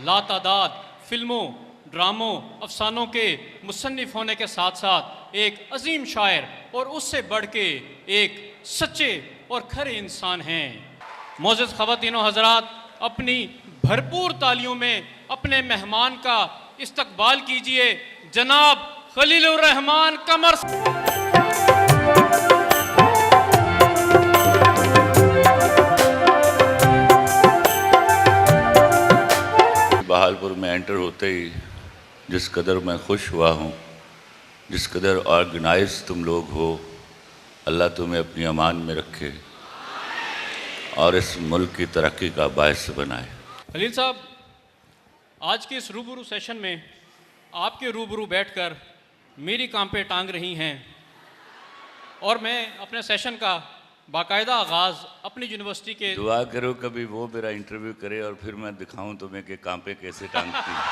लातादाद फिल्मों, ड्रामों, अफसानों के मुसन्निफ होने के साथ साथ एक अजीम शायर और उससे बढ़ के एक सच्चे और खरे इंसान हैं। मोअज़्ज़ज़ ख़वातीन व हज़रात, अपनी भरपूर तालियों में अपने मेहमान का इस्तकबाल कीजिए, जनाब खलीलुर रहमान कमर। बहालपुर में एंटर होते ही जिस कदर मैं खुश हुआ हूँ, जिस कदर ऑर्गेनाइज तुम लोग हो, अल्लाह तुम्हें अपनी अमान में रखे और इस मुल्क की तरक्की का बायस बनाए। खलील साहब, आज के इस रूबरू सेशन में आपके रूबरू बैठकर मेरी कांपे टांग रही हैं और मैं अपने सेशन का बाकायदा आगाज़ अपनी यूनिवर्सिटी के दुआ करो कभी वो मेरा इंटरव्यू करे और फिर मैं दिखाऊं तुम्हें कि कांपे कैसे टांगती हैं।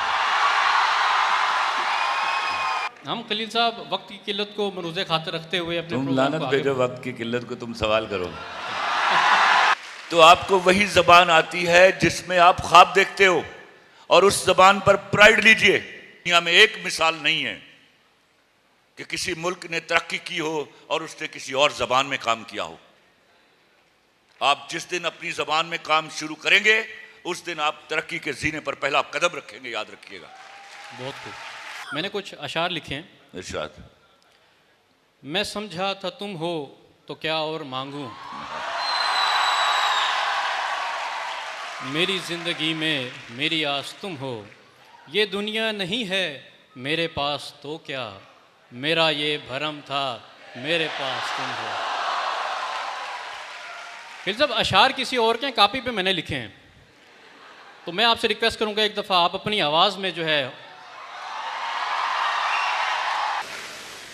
हम खलील साहब वक्त की किल्लत को मरूज़े खातिर रखते हुए अपने तुम लानत भेजो वक्त की किल्लत को, तुम सवाल करो तो आपको वही ज़बान आती है जिसमें आप ख्वाब देखते हो और उस ज़बान पर प्राइड लीजिए। दुनिया में एक मिसाल नहीं है कि किसी मुल्क ने तरक्की की हो और उसने किसी और ज़बान में काम किया हो। आप जिस दिन अपनी ज़बान में काम शुरू करेंगे उस दिन आप तरक्की के जीने पर पहला कदम रखेंगे, याद रखिएगा। बहुत खूब। मैंने कुछ अशार लिखे हैं। इरशाद। मैं समझा था तुम हो तो क्या और मांगूं, मेरी ज़िंदगी में मेरी आस तुम हो, ये दुनिया नहीं है मेरे पास तो क्या, मेरा ये भरम था मेरे पास तुम हो। फिर जब अशार किसी और के कापी पे मैंने लिखे हैं तो मैं आपसे रिक्वेस्ट करूंगा एक दफ़ा आप अपनी आवाज़ में जो है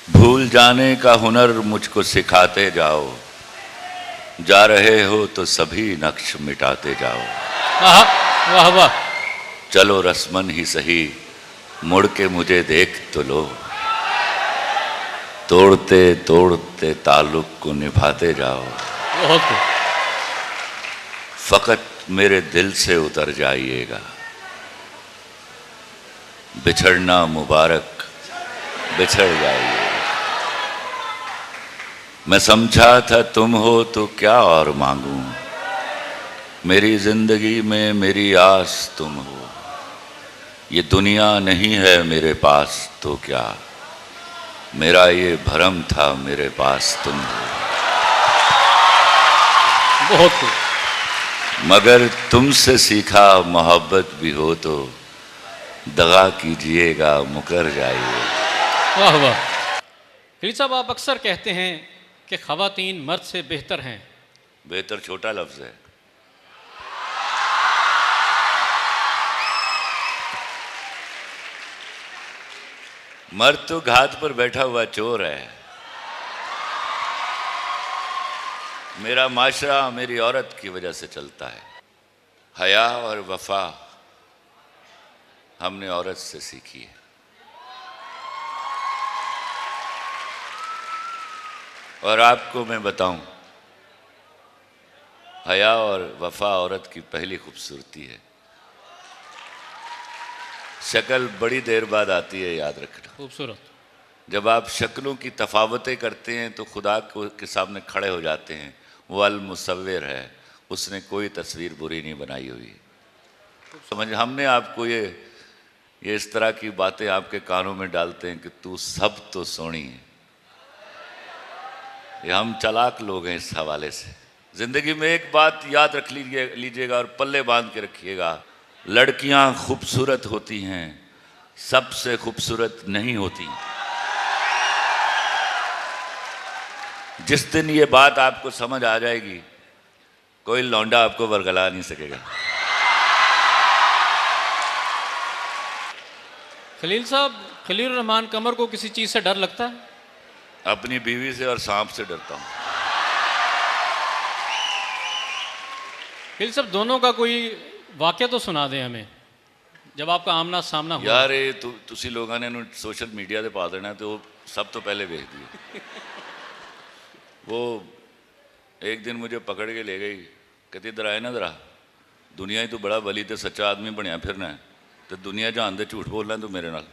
भूल जाने का हुनर मुझको सिखाते जाओ, जा रहे हो तो सभी नक्श मिटाते जाओ। वाह वाह। चलो रस्मन ही सही मुड़ के मुझे देख तो लो, तोड़ते तोड़ते ताल्लुक को निभाते जाओ। बहुत खूब। फकत मेरे दिल से उतर जाइएगा, बिछड़ना मुबारक बिछड़ जाइएगा। मैं समझा था तुम हो तो क्या और मांगूं, मेरी जिंदगी में मेरी आस तुम हो, ये दुनिया नहीं है मेरे पास तो क्या, मेरा ये भरम था मेरे पास तुम हो। बहुत खूब। मगर तुमसे सीखा मोहब्बत भी हो तो दगा कीजिएगा मुकर जाइएगा। वाह वाह। खलील साहब, आप अक्सर कहते हैं कि ख़वातीन मर्द से बेहतर हैं। बेहतर छोटा लफ्ज़ है। मर्द तो घात पर बैठा हुआ चोर है। मेरा माशरा मेरी औरत की वजह से चलता है। हया और वफा हमने औरत से सीखी है। और आपको मैं बताऊं, हया और वफा औरत की पहली खूबसूरती है। शक्ल बड़ी देर बाद आती है, याद रखना। खूबसूरत। जब आप शक्लों की तफावतें करते हैं तो खुदा को के सामने खड़े हो जाते हैं। वो अल मुसव्विर है, उसने कोई तस्वीर बुरी नहीं बनाई हुई। समझ, हमने आपको ये इस तरह की बातें आपके कानों में डालते हैं कि तू सब तो सोनी है। ये हम चालाक लोग हैं इस हवाले से। ज़िंदगी में एक बात याद रख लीजिएगा और पल्ले बांध के रखिएगा, लड़कियां खूबसूरत होती हैं, सबसे खूबसूरत नहीं होती। जिस दिन ये बात आपको समझ आ जाएगी, कोई लौंडा आपको वरगला नहीं सकेगा। खलील साहब, खलीलुर रहमान कमर को किसी चीज़ से डर लगता है? अपनी बीवी से और सांप से डरता हूँ। खलील साहब, दोनों का कोई वाक़या तो सुना दें हमें जब आपका आमना सामना हुआ। यार ये तुसी लोगों ने सोशल मीडिया पे पा देना तो सब तो पहले भेज दिए। वो एक दिन मुझे पकड़ के ले गई, कहती इधर आए ना, जरा दुनिया ही तो बड़ा वली तो सच्चा आदमी बनया फिरना है। तो दुनिया जहान दे झूठ बोलना तू मेरे नाल।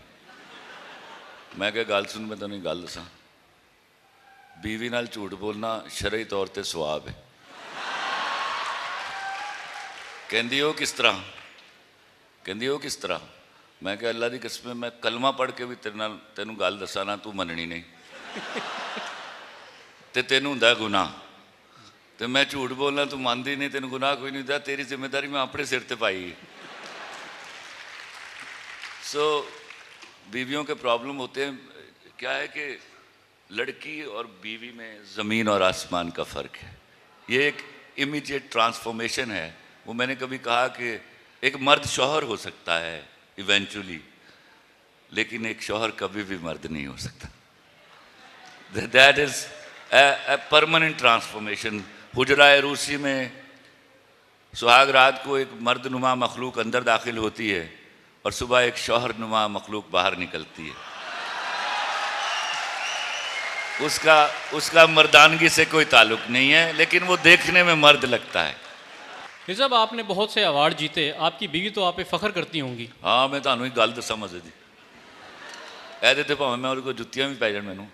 मैं क्या गल सुन, मैं तेन गल दसा, बीवी नाल झूठ बोलना शरई तौर पर सवाब है। कहंदी वो किस तरह, कहंदी वो किस तरह। मैं क्या अल्लाह की कसम, मैं कलमा पढ़ के भी तेरे नाल तेनू गल दसा ना, तू मननी नहीं ते तेनू हुंदा गुनाह, तो मैं झूठ बोलना तू मानती नहीं, तेन गुनाह कोई नहीं होता, तेरी जिम्मेदारी मैं अपने सिर पर पाई। सो बीवियों के प्रॉब्लम होते हैं। क्या है कि लड़की और बीवी में ज़मीन और आसमान का फ़र्क है। ये एक इमीडिएट ट्रांसफॉर्मेशन है। वो मैंने कभी कहा कि एक मर्द शौहर हो सकता है इवेंचुअली, लेकिन एक शौहर कभी भी मर्द नहीं हो सकता। That is a permanent transformation. हुजरा रूसी में सुहाग रात को एक मर्दनुमा मखलूक अंदर दाखिल होती है और सुबह एक शौहर नुमा मखलूक बाहर निकलती है। उसका मर्दानगी से कोई ताल्लुक नहीं है, लेकिन वो देखने में मर्द लगता है। फिर साहब आपने बहुत से अवार्ड जीते, आपकी बीवी तो आप पे फख्र करती होंगी। हाँ, मैं तुहानू एक गल दसा मजे दी, ऐसे तो भावें मैं उन्हें को जुत्तियां भी पै जान मैनू।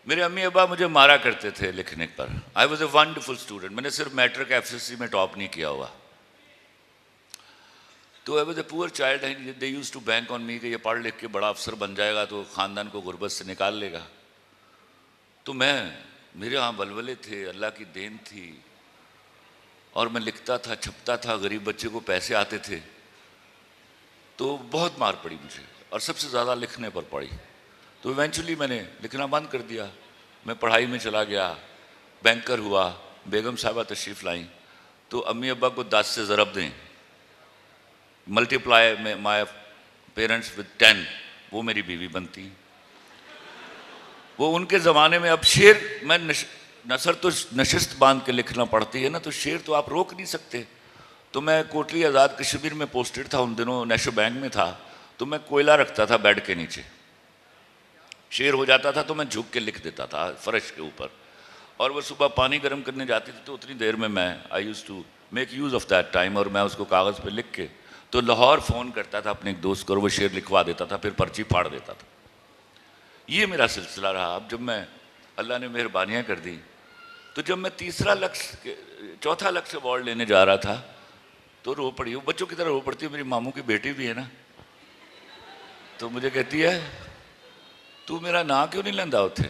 मेरे अम्मी अब्बा मुझे मारा करते थे लिखने पर। आई वॉज ए वंडरफुल स्टूडेंट। मैंने सिर्फ मैट्रिक FCC में टॉप नहीं किया हुआ। तो I was a poor child and they used to bank on me कि ये पढ़ लिख के बड़ा अफसर बन जाएगा तो ख़ानदान को गुर्बत से निकाल लेगा। तो मेरे यहाँ बलबले थे, अल्लाह की देन थी, और मैं लिखता था, छपता था, गरीब बच्चे को पैसे आते थे। तो बहुत मार पड़ी मुझे, और सबसे ज़्यादा लिखने पर पड़ी। तो इवेंचुअली मैंने लिखना बंद कर दिया। मैं पढ़ाई में चला गया, बैंकर हुआ। बेगम साहबा तशरीफ़ लाई तो अम्मी अब्बा को 10 से ज़रब दें, मल्टीप्लाई माय पेरेंट्स विद 10, वो मेरी बीवी बनती। वो उनके ज़माने में, अब शेर मैं नसर तो नशिस्त बांध के लिखना पड़ती है ना, तो शेर तो आप रोक नहीं सकते। तो मैं कोटली आज़ाद कश्मीर में पोस्टेड था उन दिनों, नेशो बैंक में था। तो मैं कोयला रखता था बेड के नीचे, शेर हो जाता था तो मैं झुक के लिख देता था फर्श के ऊपर। और वो सुबह पानी गर्म करने जाती थी तो उतनी देर में मैं I use to make use of that time, और मैं उसको कागज़ पे लिख के तो लाहौर फ़ोन करता था अपने एक दोस्त को, और वो शेर लिखवा देता था, फिर पर्ची फाड़ देता था। ये मेरा सिलसिला रहा। अब जब मैं, अल्लाह ने मेहरबानियाँ कर दी, तो जब मैं चौथा लक्ष्य अवार्ड लेने जा रहा था तो रो पड़ी। वो बच्चों की तरह रो पड़ती है। मेरी मामू की बेटी भी है ना, तो मुझे कहती है तू मेरा नाम क्यों नहीं लेंदा उत्थे।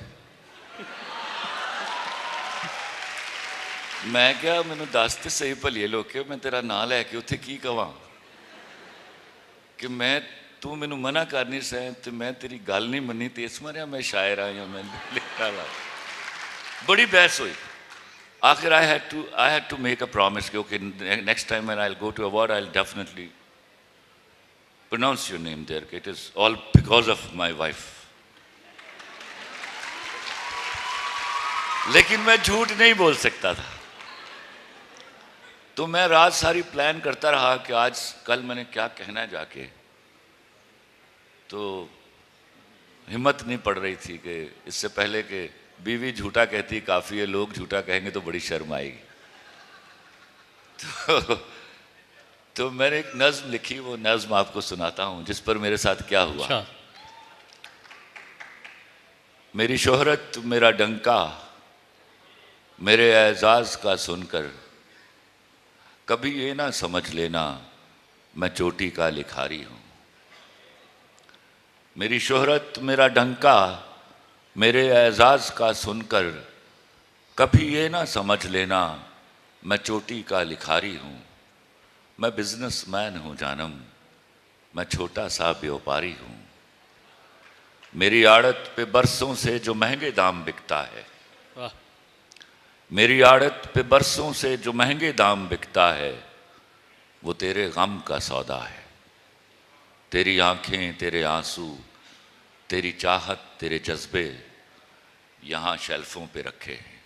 मैं क्या, मैनू दस तो सही भलिए लोके, मैं तेरा नाम लैके उत्थे की कवां कि मैं, तू मैनू मना कर नहीं सै तो मैं तेरी गल नहीं मनी, तो इस मारे मैं शायर हाँ या मैं लिखना ला। बड़ी बहस हुई। आखिर I had to make a promise कि okay next time when I will go to award I will definitely pronounce your name there, it is all because of my wife. लेकिन मैं झूठ नहीं बोल सकता था। तो मैं रात सारी प्लान करता रहा कि आज कल मैंने क्या कहना है जाके। तो हिम्मत नहीं पड़ रही थी कि इससे पहले कि बीवी झूठा कहती काफ़ी है, लोग झूठा कहेंगे तो बड़ी शर्म आएगी। तो मैंने एक नज़्म लिखी, वो नज़्म आपको सुनाता हूँ जिस पर मेरे साथ क्या हुआ। अच्छा। मेरी शोहरत मेरा डंका, मेरे एजाज का सुनकर कभी ये ना समझ लेना मैं चोटी का लिखारी हूँ। मेरी शोहरत मेरा डंका, मेरे एजाज का सुनकर कभी ये ना समझ लेना मैं चोटी का लिखारी हूँ। मैं बिजनेसमैन हूँ जानम, मैं छोटा सा व्यापारी हूँ। मेरी आड़त पे बरसों से जो महंगे दाम बिकता है, मेरी आड़त पे बरसों से जो महंगे दाम बिकता है, वो तेरे गम का सौदा है। तेरी आंखें, तेरे आंसू, तेरी चाहत, तेरे जज्बे यहाँ शेल्फों पे रखे हैं।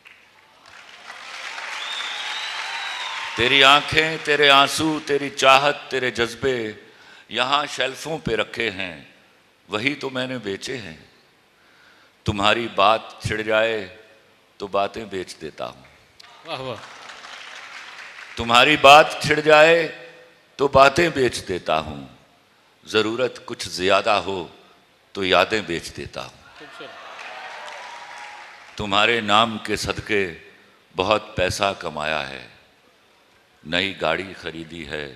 तेरी आंखें, तेरे आंसू, तेरी चाहत, तेरे जज्बे यहाँ शेल्फों पे रखे हैं, वही तो मैंने बेचे हैं। तुम्हारी बात छिड़ जाए तो बातें बेच देता हूँ। वाह वाह। तुम्हारी बात छिड़ जाए तो बातें बेच देता हूँ, ज़रूरत कुछ ज़्यादा हो तो यादें बेच देता हूँ। तुम्हारे नाम के सदके बहुत पैसा कमाया है, नई गाड़ी खरीदी है,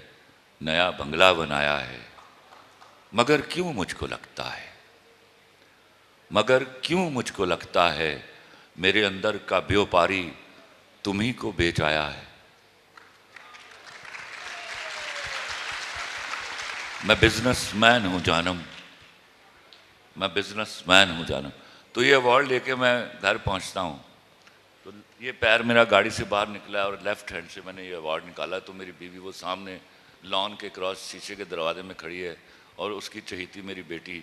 नया बंगला बनाया है, मगर क्यों मुझको लगता है, मगर क्यों मुझको लगता है मेरे अंदर का व्यापारी तुम्ही को बेच आया है। मैं बिजनेसमैन हूं जानम, मैं बिजनेसमैन हूं जानम। तो ये अवार्ड लेके मैं घर पहुंचता हूं, तो ये पैर मेरा गाड़ी से बाहर निकला और लेफ्ट हैंड से मैंने ये अवार्ड निकाला। तो मेरी बीवी वो सामने लॉन के क्रॉस शीशे के दरवाजे में खड़ी है और उसकी चहेती मेरी बेटी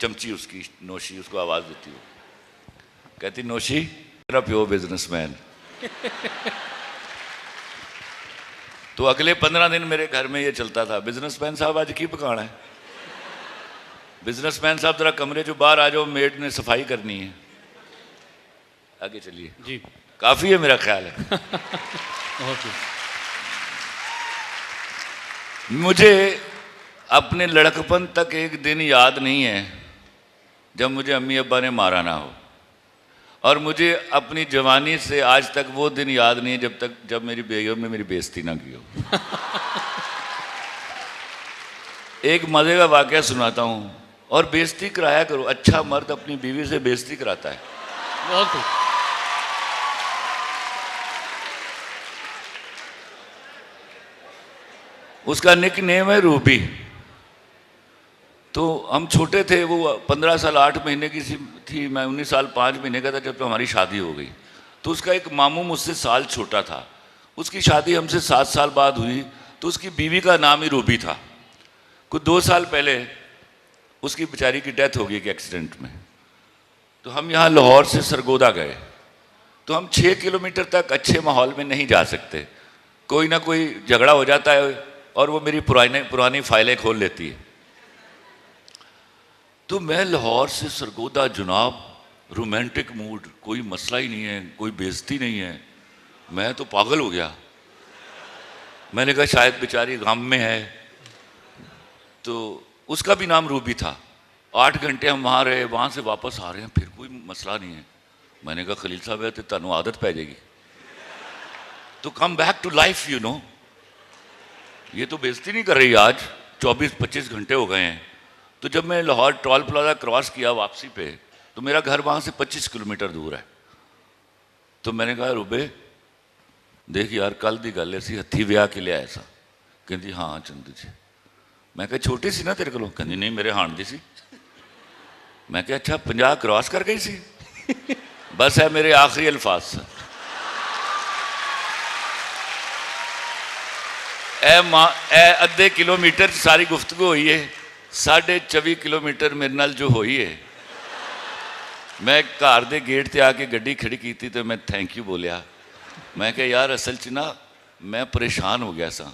चमची, उसकी नोशी, उसको आवाज़ देती हो, कहती नोशी मेरा प्योर बिजनेसमैन। तो अगले 15 दिन मेरे घर में ये चलता था, बिजनेसमैन साहब आज की पकाना है, बिजनेसमैन साहब जरा कमरे जो बाहर आ जाओ, मेड ने सफाई करनी है। आगे चलिए जी, काफी है मेरा ख्याल है। मुझे अपने लड़कपन तक एक दिन याद नहीं है जब मुझे अम्मी अब्बा ने मारा ना हो, और मुझे अपनी जवानी से आज तक वो दिन याद नहीं है जब मेरी बेगम ने मेरी बेइज्जती ना की हो। एक मजे का वाकया सुनाता हूँ, और बेइज्जती कराया करो, अच्छा मर्द अपनी बीवी से बेइज्जती कराता है। बहुत खूब। उसका निक नेम है रूबी। तो हम छोटे थे, वो 15 साल 8 महीने की थी, मैं 19 साल 5 महीने का था जब हमारी शादी हो गई। तो उसका एक मामू मुझसे साल छोटा था, उसकी शादी हमसे 7 साल बाद हुई। तो उसकी बीवी का नाम ही रूबी था। कुछ 2 साल पहले उसकी बेचारी की डेथ हो गई एक एक्सीडेंट में। तो हम यहाँ लाहौर से सरगोदा गए, तो हम 6 किलोमीटर तक अच्छे माहौल में नहीं जा सकते, कोई ना कोई झगड़ा हो जाता है और वो मेरी पुरानी फाइलें खोल लेती है। तो मैं लाहौर से सरगोदा जनाब, रोमांटिक मूड, कोई मसला ही नहीं है, कोई बेइज्जती नहीं है, मैं तो पागल हो गया। मैंने कहा शायद बेचारी गम में है। तो उसका भी नाम रूबी था। 8 घंटे हम वहाँ रहे, वहाँ से वापस आ रहे हैं, फिर कोई मसला नहीं है। मैंने कहा खलील साहब है तो तनु आदत पै जाएगी, तो come back to life you know. ये तो बेइज्जती नहीं कर रही आज, 24-25 घंटे हो गए हैं। तो जब मैं लाहौर टोल प्लाजा क्रॉस किया वापसी पे, तो मेरा घर वहाँ से 25 किलोमीटर दूर है। तो मैंने कहा रूबे देख यार, कल दी गल ऐसी हथी विआह के लिए आया सा। कहती हाँ चंदू जी। मैं कहा छोटी सी ना तेरे को? कहती नहीं मेरे हाण दी सी। मैं कहा अच्छा 50 क्रॉस कर गई सी? बस है मेरे आखिरी अल्फाज से। ए अद्धे किलोमीटर सारी गुफ्तगू हुई है, 24.5 किलोमीटर मेरे नाल जो हुई है। मैं घर दे गेट ते आके गड्डी खड़ी की तो मैं थैंक यू बोलिया। मैं कहा यार असल च ना मैं परेशान हो गया सा,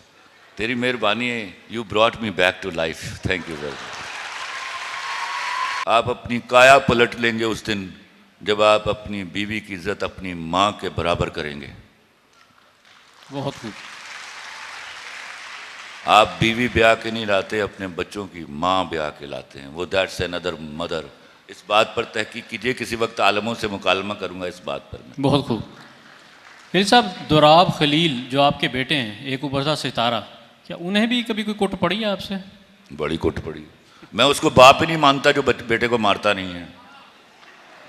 तेरी मेहरबानी है, you brought me back to life, thank you very much. आप अपनी काया पलट लेंगे उस दिन जब आप अपनी बीवी की इज्जत अपनी माँ के बराबर करेंगे। बहुत खूब। आप बीवी ब्याह के नहीं लाते, अपने बच्चों की माँ ब्याह के लाते हैं, वो दैट्स अनदर मदर। इस बात पर तहकीक कीजिए, किसी वक्त आलमों से मुकालमा करूंगा इस बात पर मैं। बहुत खूब। खलील साहब, दुराब खलील जो आपके बेटे हैं, एक उभरता सितारा, क्या उन्हें भी कभी कोई कुट पड़ी है आपसे? बड़ी कुट पड़ी। मैं उसको बाप ही नहीं मानता जो बेटे को मारता नहीं है।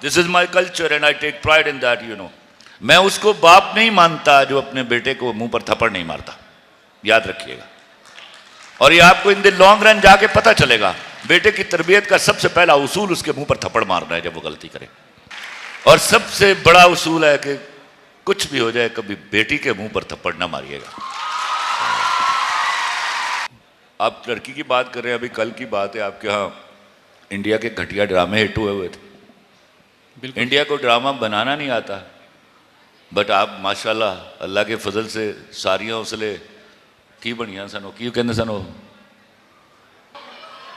This is my culture and I take pride in that you know. मैं उसको बाप नहीं मानता जो अपने बेटे को मुंह पर थप्पड़ नहीं मारता, याद रखिएगा। और ये आपको इन द लॉन्ग रन जाके पता चलेगा। बेटे की तरबियत का सबसे पहला उसूल उसके मुंह पर थप्पड़ मारना है जब वो गलती करे, और सबसे बड़ा उसूल है कि कुछ भी हो जाए कभी बेटी के मुंह पर थप्पड़ ना मारिएगा। आप लड़की की बात कर रहे हैं, अभी कल की बात है, आपके यहाँ इंडिया के घटिया ड्रामे हिट हुए थे। इंडिया को ड्रामा बनाना नहीं आता, बट आप माशाल्लाह अल्लाह के फजल से सारियां उसले की बनिया सन, की कहते सन,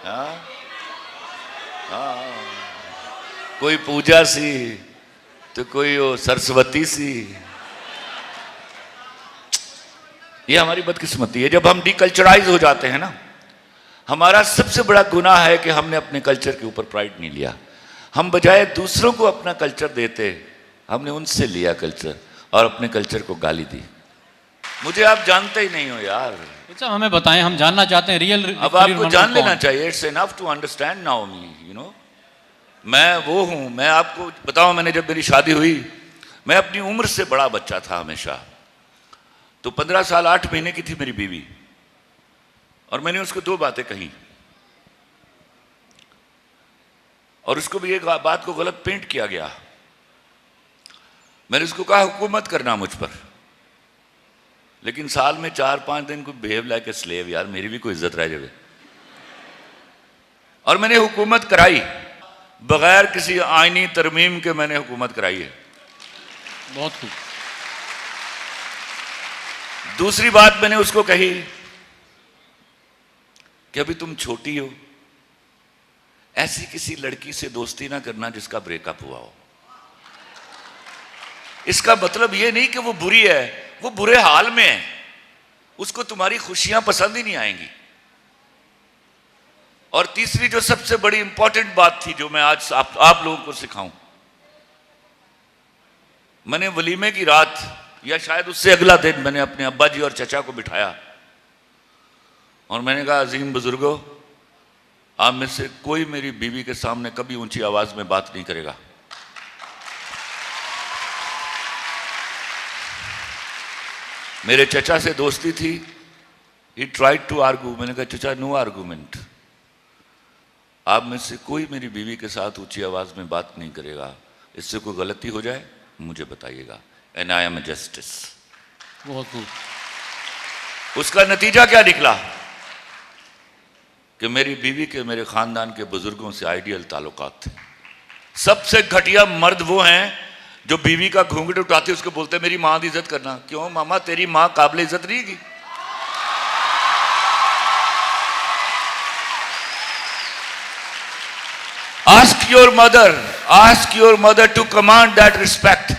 हाँ हाँ, कोई पूजा सी तो कोई वो सरस्वती सी। ये हमारी बदकिस्मती है। जब हम डीकल्चराइज हो जाते हैं ना, हमारा सबसे बड़ा गुनाह है कि हमने अपने कल्चर के ऊपर प्राइड नहीं लिया। हम बजाय दूसरों को अपना कल्चर देते, हमने उनसे लिया कल्चर और अपने कल्चर को गाली दी। मुझे आप जानते ही नहीं हो यार। अच्छा, हमें बताएं, हम जानना चाहते हैं रियल। अब आपको जान लेना चाहिए। It's enough to understand now me, you know. मैं वो हूं। मैं आपको बताऊं, मैंने जब मेरी शादी हुई, मैं अपनी उम्र से बड़ा बच्चा था हमेशा। तो 15 साल 8 महीने की थी मेरी बीवी, और मैंने उसको 2 बातें कही, और उसको भी एक बात को गलत पेंट किया गया। मैंने उसको कहा हुकूमत करना मुझ पर, लेकिन साल में 4-5 दिन को बिहेव लाइक ए स्लेव। यार मेरी भी कोई इज्जत रह जाए। और मैंने हुकूमत कराई, बगैर किसी आईनी तरमीम के मैंने हुकूमत कराई है। बहुत खूब। दूसरी बात मैंने उसको कही कि अभी तुम छोटी हो, ऐसी किसी लड़की से दोस्ती ना करना जिसका ब्रेकअप हुआ हो। इसका मतलब यह नहीं कि वो बुरी है, वो बुरे हाल में है, उसको तुम्हारी खुशियां पसंद ही नहीं आएंगी। और तीसरी जो सबसे बड़ी इंपॉर्टेंट बात थी, जो मैं आज आप लोगों को सिखाऊं, मैंने वलीमे की रात या शायद उससे अगला दिन मैंने अपने अब्बा जी और चचा को बिठाया और मैंने कहा, अजीम बुजुर्गों, आप में से कोई मेरी बीवी के सामने कभी ऊंची आवाज में बात नहीं करेगा। मेरे चचा से दोस्ती थी। He tried to argue. मैंने कहा, चचा नो आर्गूमेंट। आप में से कोई मेरी बीवी के साथ ऊंची आवाज में बात नहीं करेगा। इससे कोई गलती हो जाए मुझे बताइएगा। And I am a justice. बहुत खूब। उसका नतीजा क्या निकला कि मेरी बीवी के मेरे खानदान के बुजुर्गों से आइडियल ताल्लुकात थे। सबसे घटिया मर्द वो हैं जो बीवी का घूंघट उठाते उसको बोलते मेरी मां की इज्जत करना। क्यों मामा, तेरी मां काबिल इज्जत नहीं की? Ask your mother to command that respect.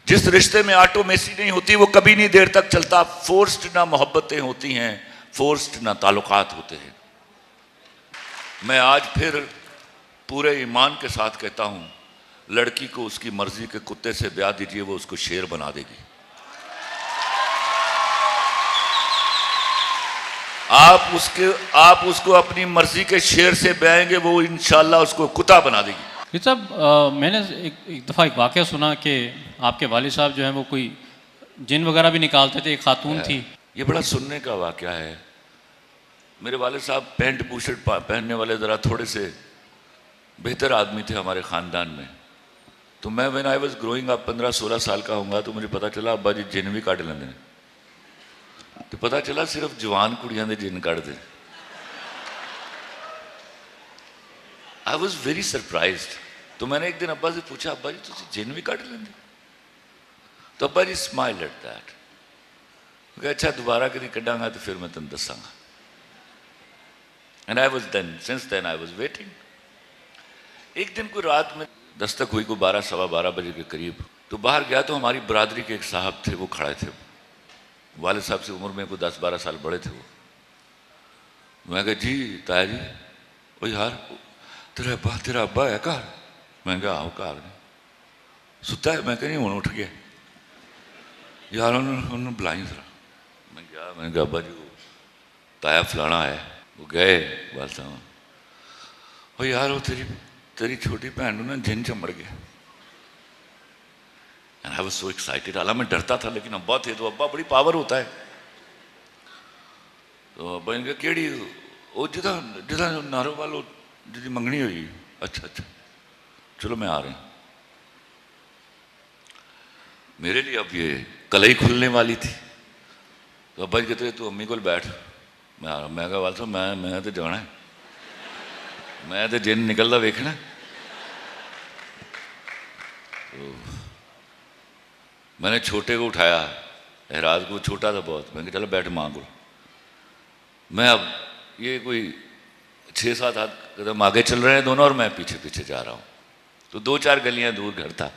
जिस रिश्ते में ऑटोमेसी नहीं होती वो कभी नहीं देर तक चलता। फोर्स्ड ना मोहब्बतें होती हैं, फोर्स्ड ना ताल्लुकात होते हैं। मैं आज फिर पूरे ईमान के साथ कहता हूं, लड़की को उसकी मर्जी के कुत्ते से ब्याह दीजिए, वो उसको शेर बना देगी। आप उसको अपनी मर्जी के शेर से ब्याहेंगे, वो इंशाल्लाह उसको कुत्ता बना देगी। ये साहब, मैंने एक दफ़ा एक वाक़या सुना कि आपके वालिद साहब जो हैं वो कोई जिन वगैरह भी निकालते थे। एक खातून थी। ये बड़ा सुनने का वाक़या है। मेरे वालिद साहब पैंट बूशर्ट पहनने वाले ज़रा थोड़े से बेहतर आदमी थे हमारे ख़ानदान में। तो मैं when I was growing up 15-16 साल का होऊंगा तो मुझे पता चला अब्बा जी जिन भी कट लेंगे। तो पता चला सिर्फ जवान कुड़ियां दे जिन कटते। I was very surprised. तो मैंने एक दिन अब्बा से पूछा, अब्बा जी तुम जिन भी कट लेंगे? तो अब्बा जी स्माइल एट दैट। अच्छा दोबारा कभी कटांगा तो फिर मैं तुम दसांगा। And I was since then I was waiting. एक दिन को रात में दस्तक हुई को 12-12:15 बजे के करीब। तो बाहर गया तो हमारी बरादरी के एक साहब थे, वो खड़े थे। वालिद साहब से उम्र में कोई 10-12 साल बड़े थे वो। मैं कहा जी ताया जी, ओ यार तेरा अब्बा है घर? मैं कहा आओ घर सुता है। मैं कहा नहीं हूँ उठ गया यार, उन्होंने बुलाई जरा। मैंने कहा अब्बा जी वो ताया फलाना है। वो गए वाल साहब, ओ यार वो तेरी छोटी भैन ना जिन चमड़ गया। And I was so excited। हालांकि मैं डरता था, लेकिन अब्बा थे तो अब्बा बड़ी पावर होता है। तो अब्बा ने कहा केड़ी वो जिदा नारो वालो जिदी मंगनी हुई। अच्छा चलो मैं आ रहा हूं। मेरे लिए अब ये कलई खुलने वाली थी। तो अब्बा जी कहते तू अम्मी को बैठ, मैं आ रहा। मैं कहा वाल साहब मैं तो जाना है, मैं तो जिन निकलता वेखना। तो मैंने छोटे को उठाया, एहराज को, छोटा था बहुत। मैंने कहा चलो बैठ माँ को। मैं अब ये कोई 6-7 कदम आगे चल रहे हैं दोनों और मैं पीछे पीछे जा रहा हूँ। तो 2-4 गलियां दूर घर था।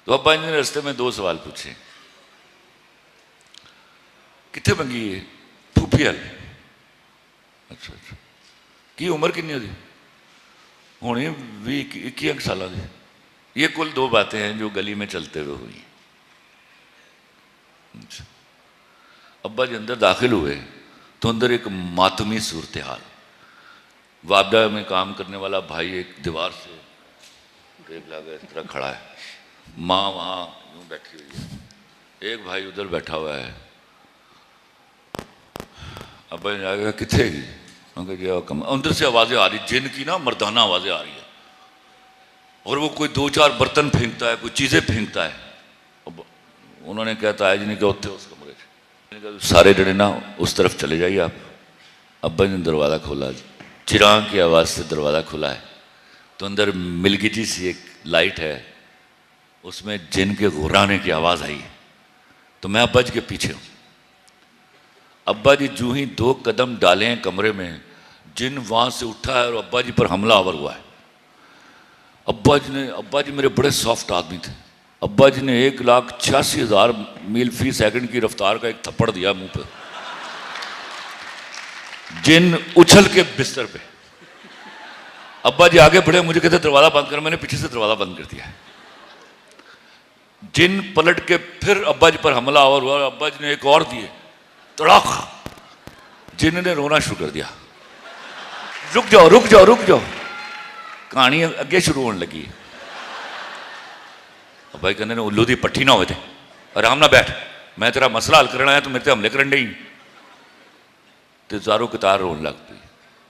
तो अब्बा जी ने रास्ते में 2 सवाल पूछे कितने मंगी है फूफी हल? अच्छा अच्छा की उम्र कितनी होती होनी? 20-21 साल की। ये कुल दो बातें हैं जो गली में चलते हुए हुई। अच्छा। अब्बा जी अंदर दाखिल हुए तो अंदर एक मातमी सूरत हाल। वापडा में काम करने वाला भाई एक दीवार से टेप लगा इस तरह खड़ा है, माँ वहाँ यूँ बैठी हुई है, एक भाई उधर बैठा हुआ है। अब्बा जी आएगा कितने की? अंदर से आवाज़ें आ रही, जिन की ना मर्दाना आवाज़ें आ रही है, और वो कोई 2-4 बर्तन फेंकता है, कोई चीज़ें फेंकता है। अब उन्होंने कहा ताया जी ने कहा उत्थे उस कमरे से सारे जने ना उस तरफ चले जाइए आप। अब्बा जी ने दरवाज़ा खोला, चिराग की आवाज़ से दरवाज़ा खुला है तो अंदर मिलगिटी सी एक लाइट है, उसमें जिन के घुराने की आवाज़ आई है। तो मैं अब्बा जी के पीछे हूँ। अब्बा जी जूं ही 2 कदम डाले हैं कमरे में, जिन वहाँ से उठा है और अब्बा जी पर हमला आवर हुआ है। अब्बा जी मेरे बड़े सॉफ्ट आदमी थे। अब्बा जी ने 1,86,000 मील फी सेकंड की रफ्तार का एक थप्पड़ दिया मुंह पे। जिन उछल के बिस्तर पे। अब्बा जी आगे बढ़े, मुझे कहते दरवाजा बंद कर, मैंने पीछे से दरवाजा बंद कर दिया। जिन पलट के फिर अब्बा जी पर हमला आवर हुआ, अब्बा जी ने एक और दिए तड़ाक। जिन ने रोना शुरू कर दिया। रुक जाओ रुक जाओ रुक जाओ, कहानी अगे शुरू होने लगी। अब्बा जी कहने ने उल्लू दी पट्टी ना हो, आराम ना बैठ, मैं तेरा मसला हल करना है, तो मेरे ते हमले करन डई। तो जारो कतार रोन लग पई।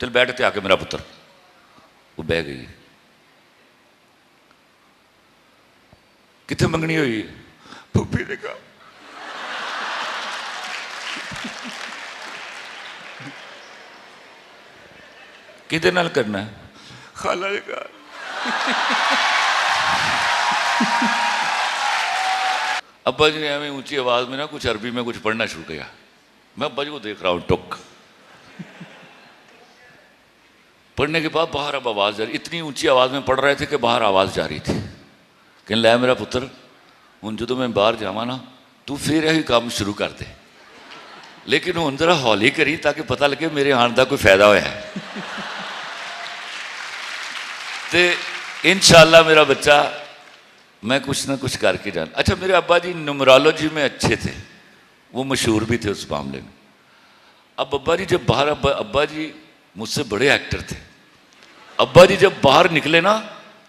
चल बैठ ते आके मेरा पुत्र। वो बह गई। कितने मंगनी हुई? फूफी ने कहा। किदे नाल करना है? खाला ने कहा। अब्बा जी ने एवं ऊंची आवाज में ना कुछ अरबी में कुछ पढ़ना शुरू किया। मैं अब्बा जी को देख रहा हूं, टुक। पढ़ने के बाद बाहर अब आवाज जा रही, इतनी ऊंची आवाज में पढ़ रहे थे कि बाहर आवाज जा रही थी। कहने लै मेरा पुत्र, हुण जो मैं बाहर जावा ना, तू फिर यही काम शुरू कर दे, लेकिन हुण जरा हौली करी ताकि पता लगे मेरे आने का कोई फायदा होया है। ते इंशाअल्लाह मेरा बच्चा मैं कुछ ना कुछ करके जाना। अच्छा, मेरे अब्बा जी न्यूमरोलॉजी में अच्छे थे, वो मशहूर भी थे उस मामले में। अब अब्बा जी जब बाहर, अब्बा जी मुझसे बड़े एक्टर थे। अब्बा जी जब बाहर निकले ना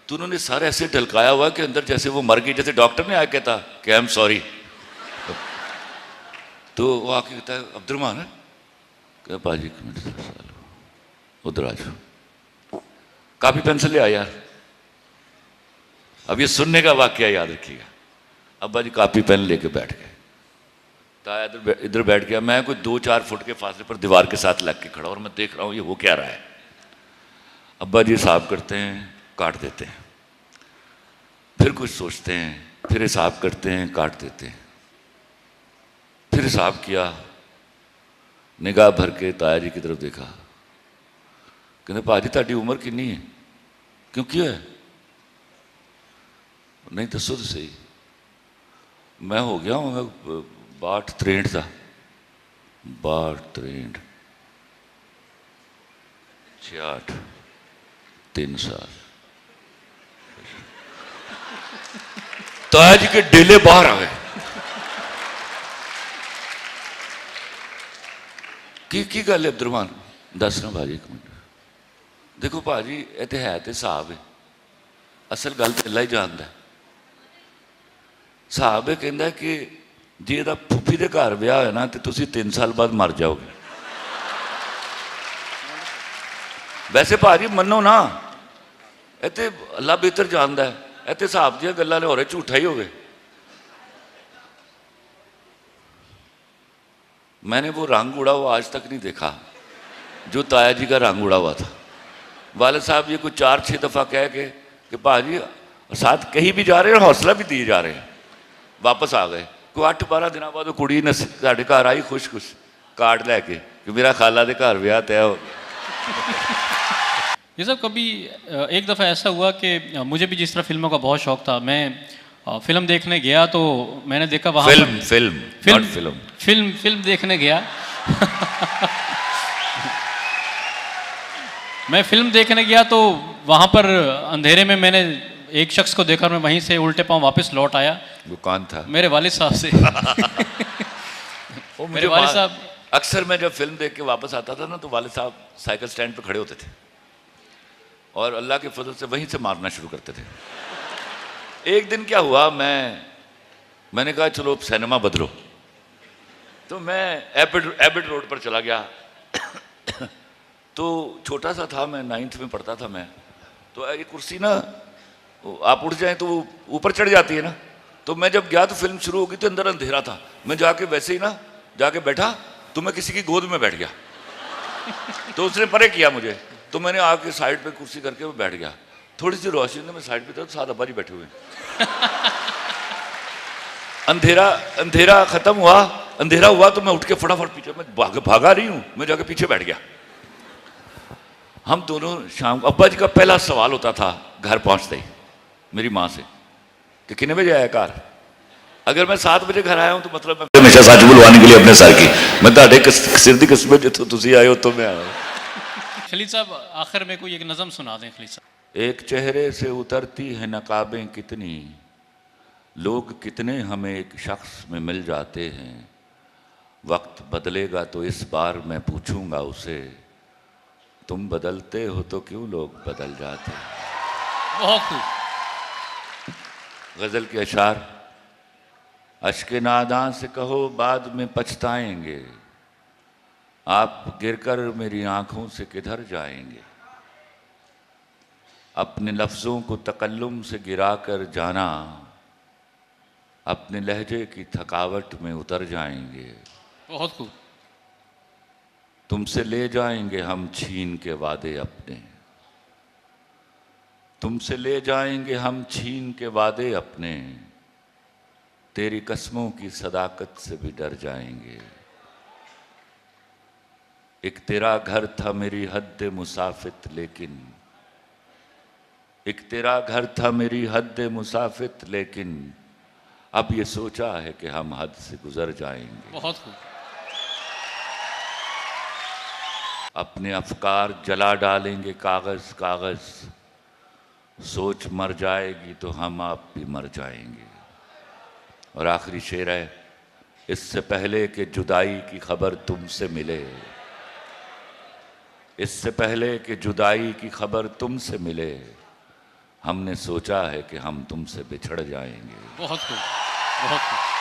तो उन्होंने सारे ऐसे ढलकाया हुआ कि अंदर जैसे वो मर गई, जैसे डॉक्टर ने आके कहता कि आई एम सॉरी। तो वो आके कहता है अब्दुर्रहमान है, क्या पाजी उधर आ जाओ, कापी पेंसिल ले आ यार। अब ये सुनने का वाकया याद रखिएगा। अब्बा जी कापी पेन लेके बैठ गए, ताया इधर बैठ गया, मैं कोई 2-4 फुट के फासले पर दीवार के साथ लग के खड़ा और मैं देख रहा हूँ ये हो क्या रहा है। अब्बा जी हिसाब करते हैं, काट देते हैं, फिर कुछ सोचते हैं, फिर हिसाब करते हैं, काट देते हैं, फिर हिसाब किया, निगाह भर के ताया जी की तरफ देखा, कहते भाजी ताड़ी उम्र कितनी है? क्यों क्या है? नहीं दसो तो सही। मैं हो गया हूँ 62-63 का। 62-63 66 3 साल। ताया जी के डेले बाहर आ गए। की गल है अब्दुर्रहमान? दस ना भाजी, एक मिनट देखो भाजी, ये तो है तो हिसाब है, असल गल तो अल्लाह ही जानता है। हिसाब है कहता कि जे ਇਹਦਾ फूफी के घर विआह होया ना तो तुसी 3 साल बाद मर जाओगे। वैसे भाजी मनो ना, इतने अल्लाह बेहतर जानता है, इतने हिसाब दी गल्लां ने हो रहे झूठा ही हो गए। मैंने वो रंग उड़ा हुआ आज तक नहीं देखा जो ताया जी का रंग उड़ा हुआ था। वालिद साहब ये कुछ 4-6 दफ़ा कह के कि भाजी साथ कहीं भी जा रहे हैं, हौसला भी दिए जा रहे हैं, वापस आ गए। कोई 8-12 दिन बाद वो कुड़ी ने साढ़े घर आई खुश खुश कार्ड लैके कि मेरा खाला दे घर विआह तय हो गया। ये सब कभी एक दफ़ा ऐसा हुआ कि मुझे भी जिस तरह फिल्मों का बहुत शौक था, मैं फिल्म देखने गया तो मैंने देखा वहाँ फिल्म फिल्म देखने गया। मैं फिल्म देखने गया तो वहाँ पर अंधेरे में मैंने एक शख्स को देखा और मैं वहीं से उल्टे पांव वापस लौट आया। वो कौन था? मेरे वालिद साहब से। मेरे वालिद साहब, अक्सर मैं जब फिल्म देख के वापस आता था ना तो वालिद साहब साइकिल स्टैंड पे खड़े होते थे और अल्लाह के फजल से वहीं से मारना शुरू करते थे। एक दिन क्या हुआ, मैंने कहा चलो सिनेमा बदलो, तो मैं एबिड रोड पर चला गया। तो छोटा सा था, मैं 9th में पढ़ता था मैं, तो एक कुर्सी ना आप उठ जाए तो वो ऊपर चढ़ जाती है ना, तो मैं जब गया तो फिल्म शुरू हो गई तो अंदर अंधेरा था। मैं जाके वैसे ही ना जाके बैठा तो मैं किसी की गोद में बैठ गया। तो उसने परे किया मुझे, तो मैंने आके साइड पे कुर्सी करके वो बैठ गया। थोड़ी सी रोशनी में मैं साइड पे था तो 7 अब्बा जी बैठे हुए। अंधेरा खत्म हुआ, अंधेरा हुआ तो मैं उठ के फटाफट पीछे, मैं भागा नहीं हूं, मैं जाके पीछे बैठ गया। हम दोनों शाम, अब्बा जी का पहला सवाल होता था घर पहुंचते ही मेरी माँ से कि कितने बजे आया कार। अगर मैं 7 बजे घर आया हूं तो मतलब मैं हमेशा सच बुलवाने के लिए अपने सर की, मैं ताड़े सिर दी किस्मत जो तुसी आए हो तो मैं आया। खलील साहब आखिर में कोई एक नज़म सुना दें खलील साहब। एक चेहरे से उतरती है नकाबें कितनी, लोग कितने हमें एक शख्स में मिल जाते हैं। वक्त बदलेगा तो इस बार मैं पूछूंगा उसे, तुम बदलते हो तो क्यों लोग बदल जाते हैं। बहुत खूब। गजल के अशार, अश्के नादां से कहो बाद में पछताएंगे, आप गिरकर मेरी आंखों से किधर जाएंगे। अपने लफ्जों को तकल्लुम से गिराकर जाना, अपने लहजे की थकावट में उतर जाएंगे। बहुत खूब। तुमसे ले जाएंगे हम छीन के वादे अपने, तुमसे ले जाएंगे हम छीन के वादे अपने, तेरी कस्मों की सदाकत से भी डर जाएंगे। एक तेरा घर था मेरी हद मुसाफित लेकिन, एक तेरा घर था मेरी हद मुसाफित लेकिन, अब ये सोचा है कि हम हद से गुजर जाएंगे। बहुत खूब। अपने अफकार जला डालेंगे कागज कागज, सोच मर जाएगी तो हम आप भी मर जाएंगे। और आखिरी शेर है, इससे पहले कि जुदाई की खबर तुमसे मिले, इससे पहले कि जुदाई की खबर तुमसे मिले, हमने सोचा है कि हम तुमसे बिछड़ जाएंगे। बहुत खूब, बहुत खूब।